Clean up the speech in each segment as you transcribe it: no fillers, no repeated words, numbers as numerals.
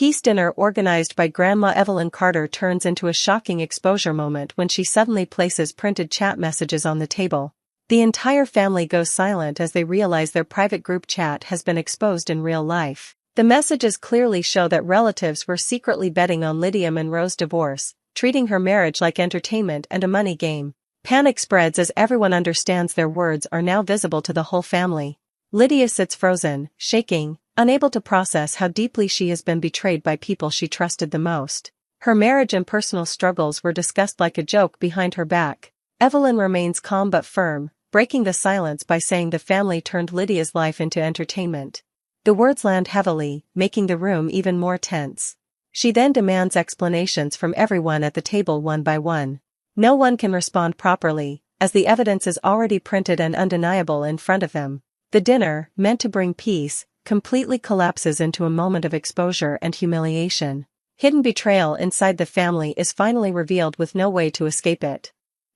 peace dinner organized by Grandma Evelyn Carter turns into a shocking exposure moment when she suddenly places printed chat messages on the table. The entire family goes silent as they realize their private group chat has been exposed in real life. The messages clearly show that relatives were secretly betting on Lydia Monroe's divorce, treating her marriage like entertainment and a money game. Panic spreads as everyone understands their words are now visible to the whole family. Lydia sits frozen, shaking, unable to process how deeply she has been betrayed by people she trusted the most. Her marriage and personal struggles were discussed like a joke behind her back. Evelyn remains calm but firm, breaking the silence by saying the family turned Lydia's life into entertainment. The words land heavily, making the room even more tense. She then demands explanations from everyone at the table one by one. No one can respond properly, as the evidence is already printed and undeniable in front of them. The dinner, meant to bring peace, completely collapses into a moment of exposure and humiliation. Hidden betrayal inside the family is finally revealed with no way to escape it.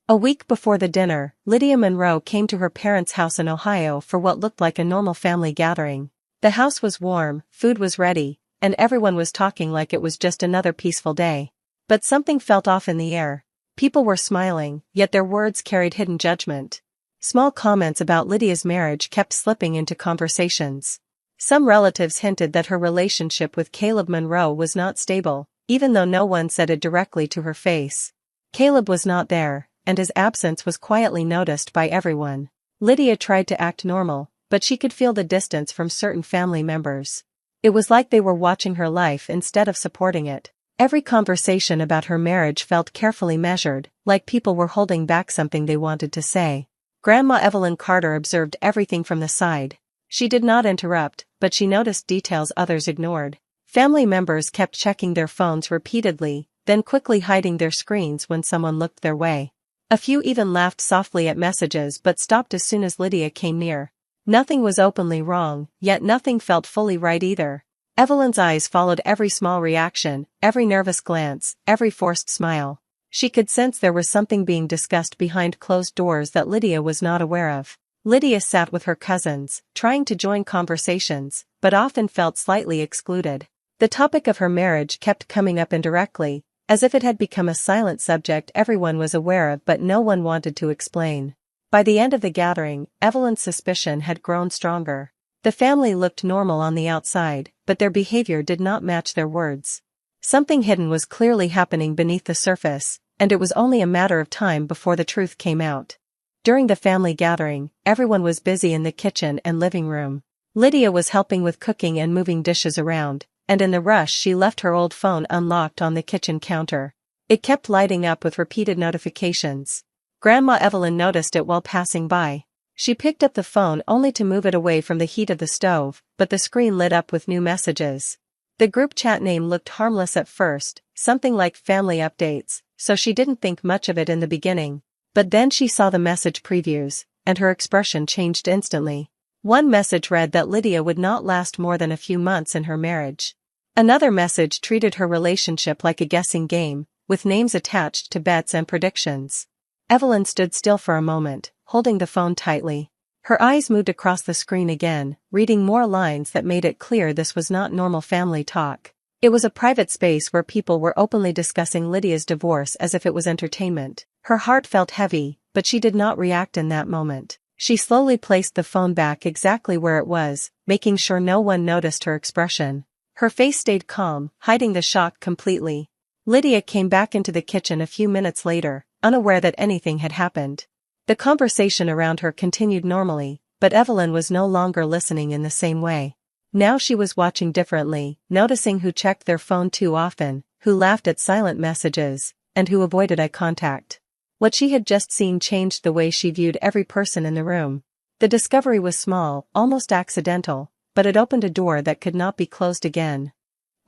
A week before the dinner, Lydia Monroe came to her parents' house in Ohio for what looked like a normal family gathering. The house was warm, food was ready, and everyone was talking like it was just another peaceful day. But something felt off in the air. People were smiling, yet their words carried hidden judgment. Small comments about Lydia's marriage kept slipping into conversations. Some relatives hinted that her relationship with Caleb Monroe was not stable, even though no one said it directly to her face. Caleb was not there, and his absence was quietly noticed by everyone. Lydia tried to act normal, but she could feel the distance from certain family members. It was like they were watching her life instead of supporting it. Every conversation about her marriage felt carefully measured, like people were holding back something they wanted to say. Grandma Evelyn Carter observed everything from the side. She did not interrupt, but she noticed details others ignored. Family members kept checking their phones repeatedly, then quickly hiding their screens when someone looked their way. A few even laughed softly at messages but stopped as soon as Lydia came near. Nothing was openly wrong, yet nothing felt fully right either. Evelyn's eyes followed every small reaction, every nervous glance, every forced smile. She could sense there was something being discussed behind closed doors that Lydia was not aware of. Lydia sat with her cousins, trying to join conversations, but often felt slightly excluded. The topic of her marriage kept coming up indirectly, as if it had become a silent subject everyone was aware of but no one wanted to explain. By the end of the gathering, Evelyn's suspicion had grown stronger. The family looked normal on the outside, but their behavior did not match their words. Something hidden was clearly happening beneath the surface, and it was only a matter of time before the truth came out. During the family gathering, everyone was busy in the kitchen and living room. Lydia was helping with cooking and moving dishes around, and in the rush she left her old phone unlocked on the kitchen counter. It kept lighting up with repeated notifications. Grandma Evelyn noticed it while passing by. She picked up the phone only to move it away from the heat of the stove, but the screen lit up with new messages. The group chat name looked harmless at first, something like family updates, so she didn't think much of it in the beginning. But then she saw the message previews, and her expression changed instantly. One message read that Lydia would not last more than a few months in her marriage. Another message treated her relationship like a guessing game, with names attached to bets and predictions. Evelyn stood still for a moment, holding the phone tightly. Her eyes moved across the screen again, reading more lines that made it clear this was not normal family talk. It was a private space where people were openly discussing Lydia's divorce as if it was entertainment. Her heart felt heavy, but she did not react in that moment. She slowly placed the phone back exactly where it was, making sure no one noticed her expression. Her face stayed calm, hiding the shock completely. Lydia came back into the kitchen a few minutes later, unaware that anything had happened. The conversation around her continued normally, but Evelyn was no longer listening in the same way. Now she was watching differently, noticing who checked their phone too often, who laughed at silent messages, and who avoided eye contact. What she had just seen changed the way she viewed every person in the room. The discovery was small, almost accidental, but it opened a door that could not be closed again.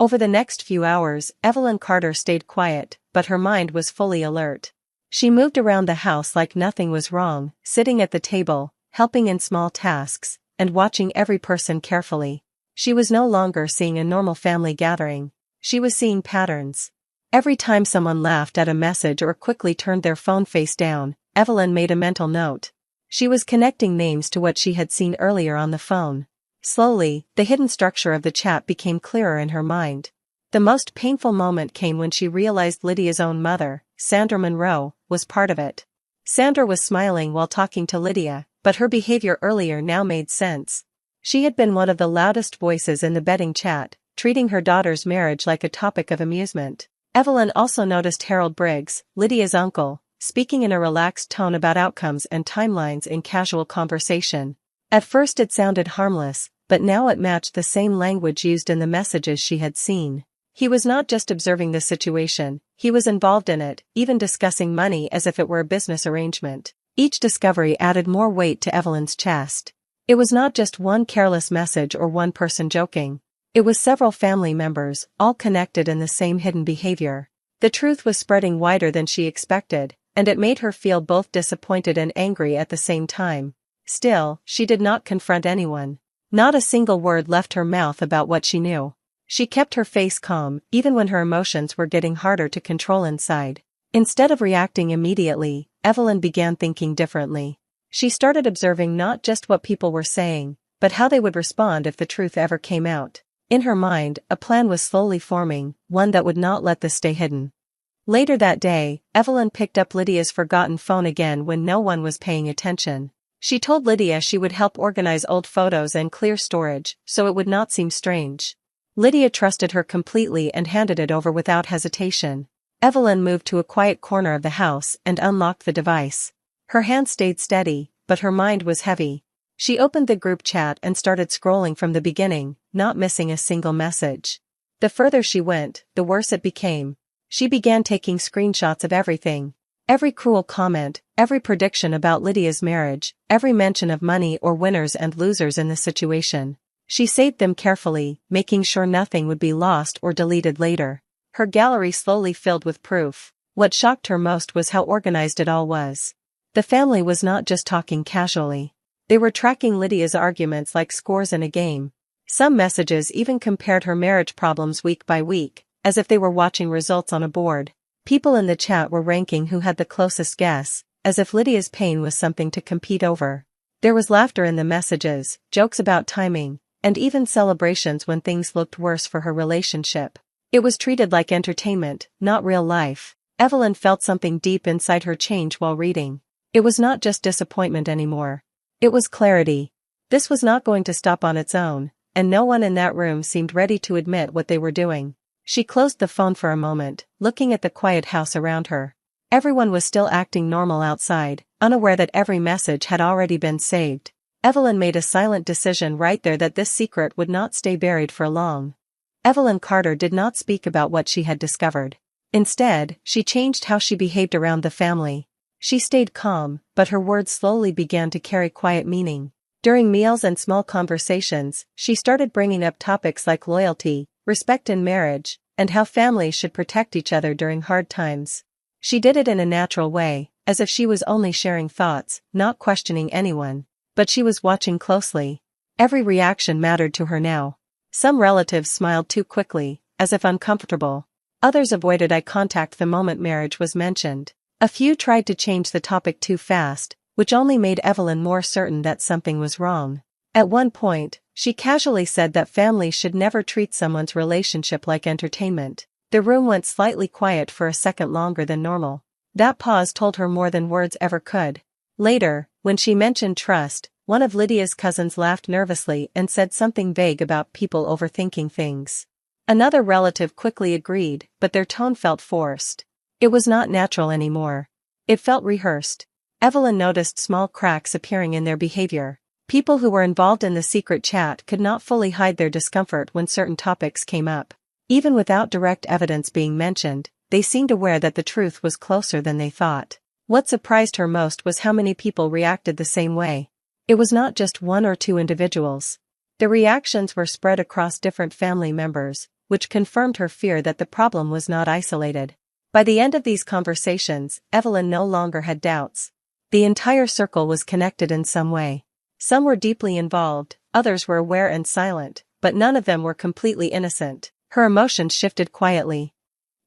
Over the next few hours, Evelyn Carter stayed quiet, but her mind was fully alert. She moved around the house like nothing was wrong, sitting at the table, helping in small tasks, and watching every person carefully. She was no longer seeing a normal family gathering. She was seeing patterns. Every time someone laughed at a message or quickly turned their phone face down, Evelyn made a mental note. She was connecting names to what she had seen earlier on the phone. Slowly, the hidden structure of the chat became clearer in her mind. The most painful moment came when she realized Lydia's own mother, Sandra Monroe, was part of it. Sandra was smiling while talking to Lydia, but her behavior earlier now made sense. She had been one of the loudest voices in the betting chat, treating her daughter's marriage like a topic of amusement. Evelyn also noticed Harold Briggs, Lydia's uncle, speaking in a relaxed tone about outcomes and timelines in casual conversation. At first it sounded harmless, but now it matched the same language used in the messages she had seen. He was not just observing the situation, he was involved in it, even discussing money as if it were a business arrangement. Each discovery added more weight to Evelyn's chest. It was not just one careless message or one person joking. It was several family members, all connected in the same hidden behavior. The truth was spreading wider than she expected, and it made her feel both disappointed and angry at the same time. Still, she did not confront anyone. Not a single word left her mouth about what she knew. She kept her face calm, even when her emotions were getting harder to control inside. Instead of reacting immediately, Evelyn began thinking differently. She started observing not just what people were saying, but how they would respond if the truth ever came out. In her mind, a plan was slowly forming, one that would not let this stay hidden. Later that day, Evelyn picked up Lydia's forgotten phone again when no one was paying attention. She told Lydia she would help organize old photos and clear storage, so it would not seem strange. Lydia trusted her completely and handed it over without hesitation. Evelyn moved to a quiet corner of the house and unlocked the device. Her hand stayed steady, but her mind was heavy. She opened the group chat and started scrolling from the beginning, not missing a single message. The further she went, the worse it became. She began taking screenshots of everything. Every cruel comment, every prediction about Lydia's marriage, every mention of money or winners and losers in the situation. She saved them carefully, making sure nothing would be lost or deleted later. Her gallery slowly filled with proof. What shocked her most was how organized it all was. The family was not just talking casually. They were tracking Lydia's arguments like scores in a game. Some messages even compared her marriage problems week by week, as if they were watching results on a board. People in the chat were ranking who had the closest guess, as if Lydia's pain was something to compete over. There was laughter in the messages, jokes about timing, and even celebrations when things looked worse for her relationship. It was treated like entertainment, not real life. Evelyn felt something deep inside her change while reading. It was not just disappointment anymore. It was clarity. This was not going to stop on its own, and no one in that room seemed ready to admit what they were doing. She closed the phone for a moment, looking at the quiet house around her. Everyone was still acting normal outside, unaware that every message had already been saved. Evelyn made a silent decision right there that this secret would not stay buried for long. Evelyn Carter did not speak about what she had discovered. Instead, she changed how she behaved around the family. She stayed calm, but her words slowly began to carry quiet meaning. During meals and small conversations, she started bringing up topics like loyalty, respect in marriage, and how families should protect each other during hard times. She did it in a natural way, as if she was only sharing thoughts, not questioning anyone. But she was watching closely. Every reaction mattered to her now. Some relatives smiled too quickly, as if uncomfortable. Others avoided eye contact the moment marriage was mentioned. A few tried to change the topic too fast, which only made Evelyn more certain that something was wrong. At one point, she casually said that families should never treat someone's relationship like entertainment. The room went slightly quiet for a second longer than normal. That pause told her more than words ever could. Later, when she mentioned trust, one of Lydia's cousins laughed nervously and said something vague about people overthinking things. Another relative quickly agreed, but their tone felt forced. It was not natural anymore. It felt rehearsed. Evelyn noticed small cracks appearing in their behavior. People who were involved in the secret chat could not fully hide their discomfort when certain topics came up. Even without direct evidence being mentioned, they seemed aware that the truth was closer than they thought. What surprised her most was how many people reacted the same way. It was not just one or two individuals. The reactions were spread across different family members, which confirmed her fear that the problem was not isolated. By the end of these conversations, Evelyn no longer had doubts. The entire circle was connected in some way. Some were deeply involved, others were aware and silent, but none of them were completely innocent. Her emotions shifted quietly.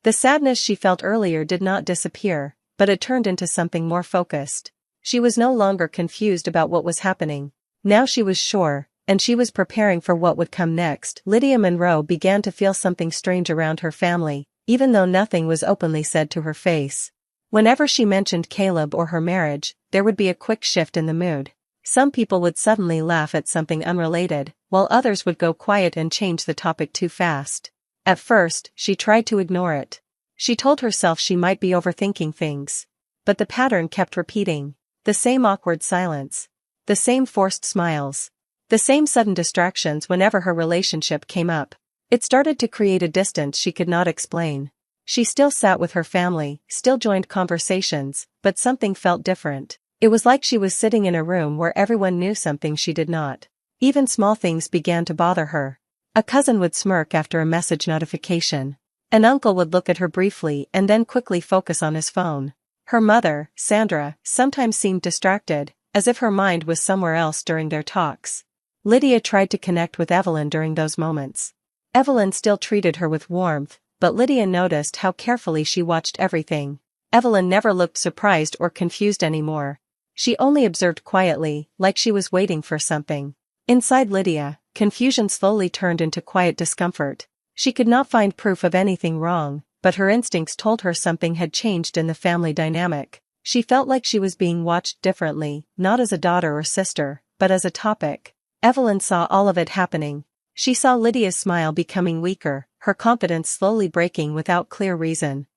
The sadness she felt earlier did not disappear, but it turned into something more focused. She was no longer confused about what was happening. Now she was sure, and she was preparing for what would come next. Lydia Monroe began to feel something strange around her family, even though nothing was openly said to her face. Whenever she mentioned Caleb or her marriage, there would be a quick shift in the mood. Some people would suddenly laugh at something unrelated, while others would go quiet and change the topic too fast. At first, she tried to ignore it. She told herself she might be overthinking things. But the pattern kept repeating. The same awkward silence. The same forced smiles. The same sudden distractions whenever her relationship came up. It started to create a distance she could not explain. She still sat with her family, still joined conversations, but something felt different. It was like she was sitting in a room where everyone knew something she did not. Even small things began to bother her. A cousin would smirk after a message notification. An uncle would look at her briefly and then quickly focus on his phone. Her mother, Sandra, sometimes seemed distracted, as if her mind was somewhere else during their talks. Lydia tried to connect with Evelyn during those moments. Evelyn still treated her with warmth, but Lydia noticed how carefully she watched everything. Evelyn never looked surprised or confused anymore. She only observed quietly, like she was waiting for something. Inside Lydia, confusion slowly turned into quiet discomfort. She could not find proof of anything wrong, but her instincts told her something had changed in the family dynamic. She felt like she was being watched differently, not as a daughter or sister, but as a topic. Evelyn saw all of it happening. She saw Lydia's smile becoming weaker, her confidence slowly breaking without clear reason.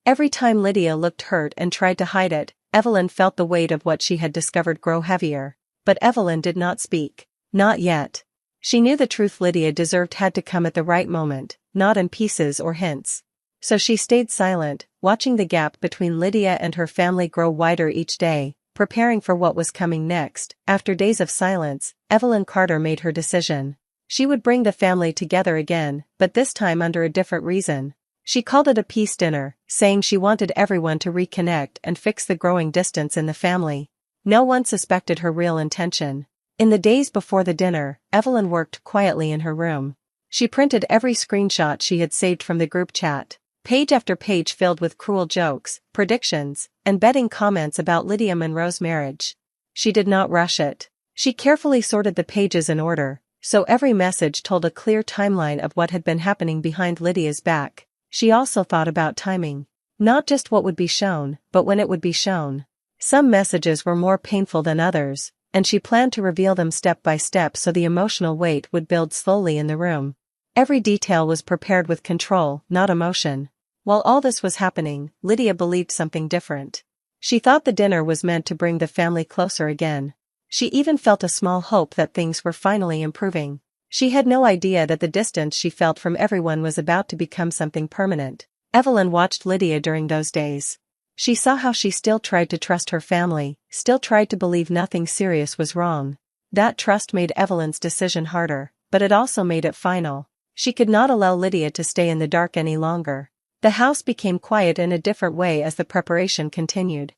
Every time Lydia looked hurt and tried to hide it, Evelyn felt the weight of what she had discovered grow heavier. But Evelyn did not speak. Not yet. She knew the truth Lydia deserved had to come at the right moment, not in pieces or hints. So she stayed silent, watching the gap between Lydia and her family grow wider each day, preparing for what was coming next. After days of silence, Evelyn Carter made her decision. She would bring the family together again, but this time under a different reason. She called it a peace dinner, saying she wanted everyone to reconnect and fix the growing distance in the family. No one suspected her real intention. In the days before the dinner, Evelyn worked quietly in her room. She printed every screenshot she had saved from the group chat. Page after page filled with cruel jokes, predictions, and betting comments about Lydia Monroe's marriage. She did not rush it. She carefully sorted the pages in order, so every message told a clear timeline of what had been happening behind Lydia's back. She also thought about timing. Not just what would be shown, but when it would be shown. Some messages were more painful than others, and she planned to reveal them step by step so the emotional weight would build slowly in the room. Every detail was prepared with control, not emotion. While all this was happening, Lydia believed something different. She thought the dinner was meant to bring the family closer again. She even felt a small hope that things were finally improving. She had no idea that the distance she felt from everyone was about to become something permanent. Evelyn watched Lydia during those days. She saw how she still tried to trust her family, still tried to believe nothing serious was wrong. That trust made Evelyn's decision harder, but it also made it final. She could not allow Lydia to stay in the dark any longer. The house became quiet in a different way as the preparation continued.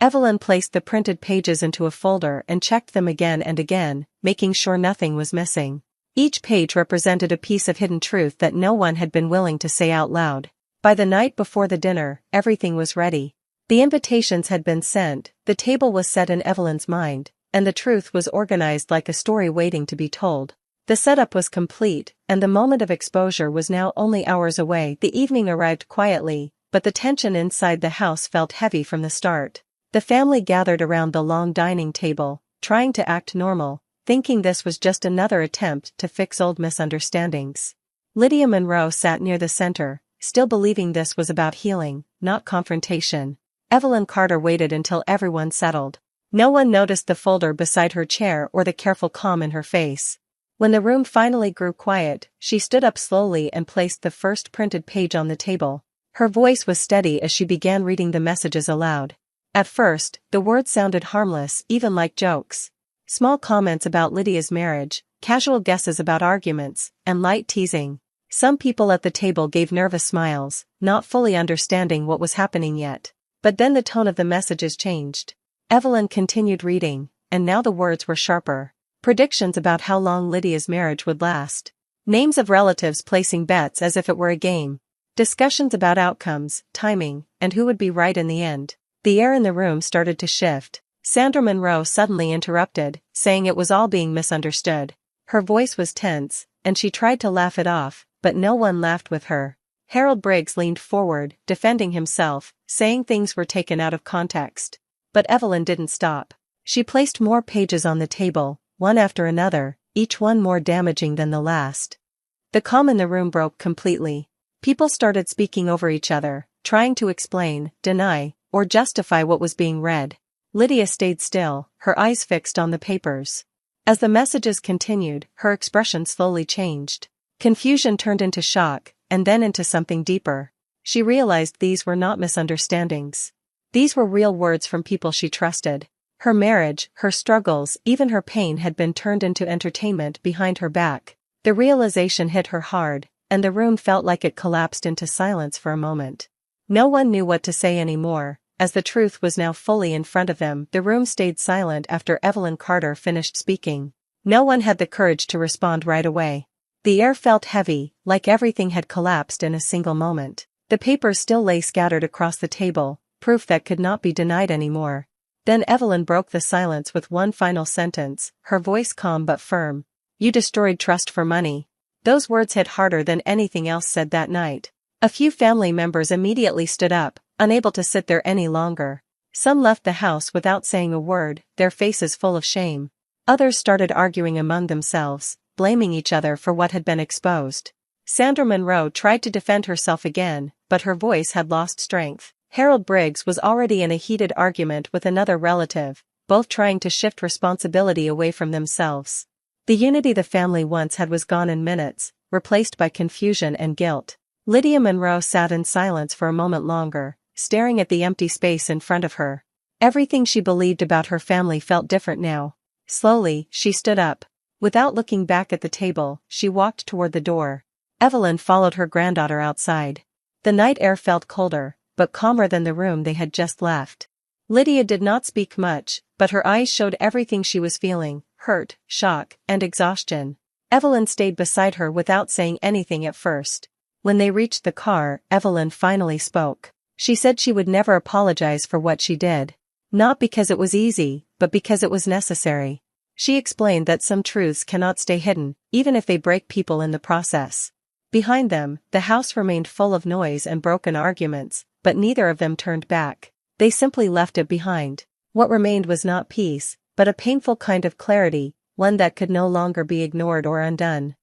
Evelyn placed the printed pages into a folder and checked them again and again, making sure nothing was missing. Each page represented a piece of hidden truth that no one had been willing to say out loud. By the night before the dinner, everything was ready. The invitations had been sent, the table was set in Evelyn's mind, and the truth was organized like a story waiting to be told. The setup was complete, and the moment of exposure was now only hours away. The evening arrived quietly, but the tension inside the house felt heavy from the start. The family gathered around the long dining table, trying to act normal, thinking this was just another attempt to fix old misunderstandings. Lydia Monroe sat near the center, still believing this was about healing, not confrontation. Evelyn Carter waited until everyone settled. No one noticed the folder beside her chair or the careful calm in her face. When the room finally grew quiet, she stood up slowly and placed the first printed page on the table. Her voice was steady as she began reading the messages aloud. At first, the words sounded harmless, even like jokes. Small comments about Lydia's marriage, casual guesses about arguments, and light teasing. Some people at the table gave nervous smiles, not fully understanding what was happening yet. But then the tone of the messages changed. Evelyn continued reading, and now the words were sharper. Predictions about how long Lydia's marriage would last. Names of relatives placing bets as if it were a game. Discussions about outcomes, timing, and who would be right in the end. The air in the room started to shift. Sandra Monroe suddenly interrupted, saying it was all being misunderstood. Her voice was tense, and she tried to laugh it off, but no one laughed with her. Harold Briggs leaned forward, defending himself, saying things were taken out of context. But Evelyn didn't stop. She placed more pages on the table, one after another, each one more damaging than the last. The calm in the room broke completely. People started speaking over each other, trying to explain, deny, or justify what was being read. Lydia stayed still, her eyes fixed on the papers. As the messages continued, her expression slowly changed. Confusion turned into shock, and then into something deeper. She realized these were not misunderstandings. These were real words from people she trusted. Her marriage, her struggles, even her pain had been turned into entertainment behind her back. The realization hit her hard, and the room felt like it collapsed into silence for a moment. No one knew what to say anymore. As the truth was now fully in front of them, the room stayed silent after Evelyn Carter finished speaking. No one had the courage to respond right away. The air felt heavy, like everything had collapsed in a single moment. The papers still lay scattered across the table, proof that could not be denied anymore. Then Evelyn broke the silence with one final sentence, her voice calm but firm. "You destroyed trust for money." Those words hit harder than anything else said that night. A few family members immediately stood up, unable to sit there any longer. Some left the house without saying a word, their faces full of shame. Others started arguing among themselves, blaming each other for what had been exposed. Sandra Monroe tried to defend herself again, but her voice had lost strength. Harold Briggs was already in a heated argument with another relative, both trying to shift responsibility away from themselves. The unity the family once had was gone in minutes, replaced by confusion and guilt. Lydia Monroe sat in silence for a moment longer, staring at the empty space in front of her. Everything she believed about her family felt different now. Slowly, she stood up. Without looking back at the table, she walked toward the door. Evelyn followed her granddaughter outside. The night air felt colder, but calmer than the room they had just left. Lydia did not speak much, but her eyes showed everything she was feeling: hurt, shock, and exhaustion. Evelyn stayed beside her without saying anything at first. When they reached the car, Evelyn finally spoke. She said she would never apologize for what she did. Not because it was easy, but because it was necessary. She explained that some truths cannot stay hidden, even if they break people in the process. Behind them, the house remained full of noise and broken arguments, but neither of them turned back. They simply left it behind. What remained was not peace, but a painful kind of clarity, one that could no longer be ignored or undone.